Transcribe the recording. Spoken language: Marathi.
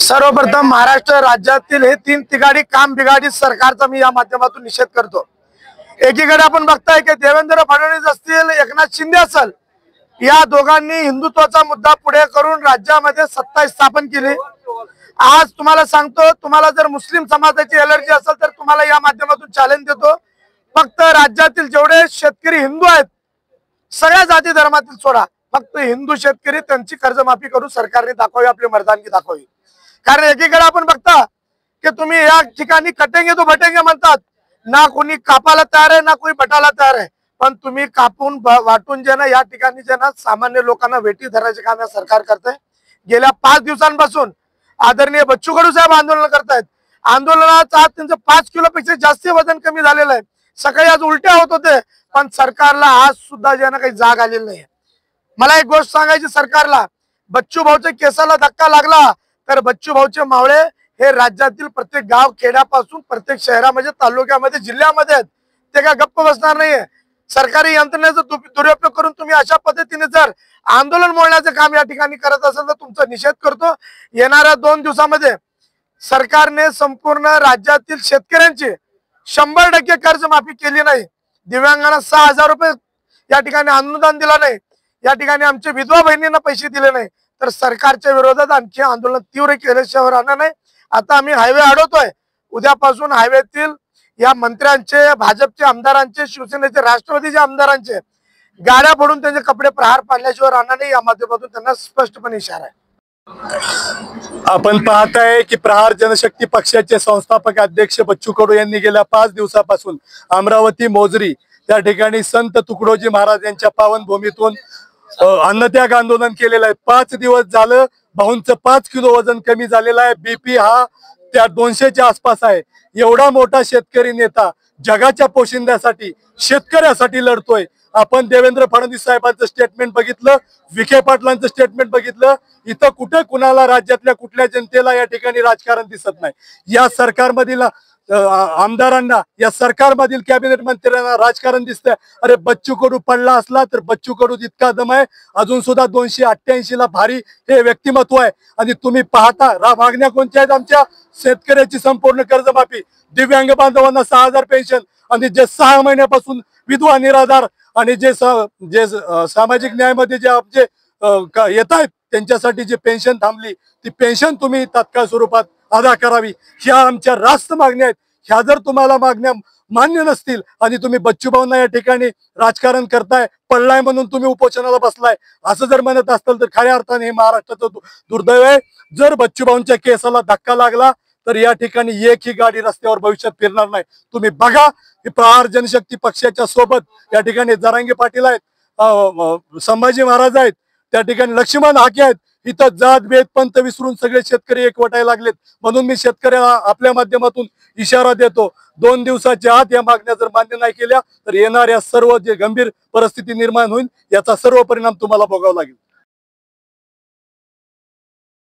सर्वप्रथम महाराष्ट्र राज्यातील हे तीन तिघाडी काम बिघाडी सरकारचा मी या माध्यमातून निषेध करतो। एकीकडे आपण बघताय की देवेंद्र फडणवीस असतील, एकनाथ शिंदे असेल, या दोघांनी हिंदुत्वाचा मुद्दा पुढे करून राज्यामध्ये सत्ता स्थापन केली। आज तुम्हाला सांगतो, तुम्हाला जर मुस्लिम समाजाची एलर्जी असेल तर तुम्हाला या माध्यमातून चॅलेंज देतो, फक्त राज्यातील जेवढे शेतकरी हिंदू आहेत, सगळ्या जाती धर्मातील सोडा, फक्त हिंदू शेतकरी त्यांची कर्जमाफी करून सरकारने दाखवावी, आपली मर्दानगी दाखवावी। कारण एकीकडे आपण बघता की तुम्ही या ठिकाणी कटेंगे तो भटेंगे म्हणतात, ना कोणी कापायला तयार आहे ना कोणी बटायला तयार आहे, पण तुम्ही कापून वाटून जे ना या ठिकाणी जे ना सामान्य लोकांना वेठी धरायचे काम या सरकार करते। गेल्या 5 दिवसांपासून आदरणीय बच्चू कडू साहेब आंदोलन करतायत। आंदोलनात आज त्यांचं 5 किलोपेक्षा जास्त वजन कमी झालेलं आहे। सकाळी आज उलट्या होत होते, पण सरकारला आज सुद्धा जे ना काही जाग आलेली नाही। मला एक गोष्ट सांगायची सरकारला, बच्चू भाऊच्या केसाला धक्का लागला तर बच्चू भाऊचे मावळे हे राज्यातील प्रत्येक गाव खेड्यापासून प्रत्येक शहरामध्ये, तालुक्यामध्ये, जिल्ह्यामध्ये आहेत, ते काय गप्प बसणार नाहीये। सरकारी यंत्रणेचा दुरुपयोग करून तुम्ही अशा पद्धतीने जर आंदोलन मोडण्याचं काम या ठिकाणी करत असेल तर तुमचा निषेध करतो। येणाऱ्या 2 दिवसामध्ये सरकारने संपूर्ण राज्यातील शेतकऱ्यांची 100% कर्जमाफी केली नाही, दिव्यांगांना 6000 रुपये या ठिकाणी अनुदान दिला नाही, या ठिकाणी आमच्या विधवा बहिणींना पैसे दिले नाही, तर सरकारच्या विरोधात आणखी आंदोलन तीव्र केल्याशिवाय राहणार नाही। आता आम्ही हायवे अडवतोय, उद्यापासून हायवेतील या मंत्र्यांचे, भाजपचे आमदारांचे, शिवसेनेचे, राष्ट्रवादीचे आमदारांचे गाड्या फोडून त्यांचे कपडे प्रहार पाडल्याशिवाय राहणार नाही, या माध्यमातून त्यांना स्पष्टपणे इशारा आहे। आपण पाहताय की प्रहार जनशक्ती पक्षाचे संस्थापक अध्यक्ष बच्चू कडू यांनी गेल्या 5 दिवसापासून अमरावती, मोजरी त्या ठिकाणी संत तुकडोजी महाराज यांच्या पावनभूमीतून अन्नत्याग आंदोलन केलेलं आहे। 5 दिवस झालं भाऊंचं 5 किलो वजन कमी झालेलं आहे, बीपी हा त्या 200च्या आसपास आहे। एवढा मोठा शेतकरी नेता जगाच्या पोशिंद्यासाठी, शेतकऱ्यासाठी लढतोय। आपण देवेंद्र फडणवीस साहेबांचं स्टेटमेंट बघितलं, विखे पाटलांचं स्टेटमेंट बघितलं, इथं कुठे कुणाला, राज्यातल्या कुठल्या जनतेला या ठिकाणी राजकारण दिसत नाही। या सरकारमधील आमदारांना, या सरकारमधील कॅबिनेट मंत्र्यांना राजकारण दिसतंय। अरे बच्चू कडू पडला असला तर बच्चू कडू इतका दम आहे, अजून सुद्धा 288ला भारी हे व्यक्तिमत्व आहे। आणि तुम्ही पाहता मागण्या कोणत्या आहेत आमच्या? शेतकऱ्याची संपूर्ण कर्जमाफी, दिव्यांग बांधवांना 6000 पेन्शन, आणि जे 6 महिन्यापासून विधवा निराधार आणि जे सामाजिक न्यायामध्ये जे आमचे येत आहेत त्यांच्यासाठी जी पेन्शन थांबली, ती पेन्शन तुम्ही तात्काळ स्वरूपात अदा करावी। ह्या आमच्या रास्त मागण्या आहेत। ह्या जर तुम्हाला मागण्या मान्य नसतील आणि तुम्ही बच्चू भाऊंना या ठिकाणी राजकारण करताय, पडलाय म्हणून तुम्ही उपोषणाला बसलाय असं जर म्हणत असताल तर खऱ्या अर्थाने हे महाराष्ट्राचं दुर्दैव आहे। जर बच्चू भाऊंच्या केसाला धक्का लागला तर या ठिकाणी एकही गाडी रस्त्यावर भविष्यात फिरणार नाही। तुम्ही बघा, प्रहार जनशक्ती पक्षाच्या सोबत या ठिकाणी जरांगे पाटील आहेत, संभाजी महाराज आहेत, त्या ठिकाणी लक्ष्मण हाके आहेत। इथं जात भेद पंथ विसरून सगळे शेतकरी एकवटायला लागलेत। म्हणून मी शेतकऱ्याला आपल्या माध्यमातून इशारा देतो, 2 दिवसाच्या आत या मागण्या जर मान्य नाही केल्या तर येणाऱ्या सर्व जे गंभीर परिस्थिती निर्माण होईल याचा सर्व परिणाम तुम्हाला भोगावा लागेल।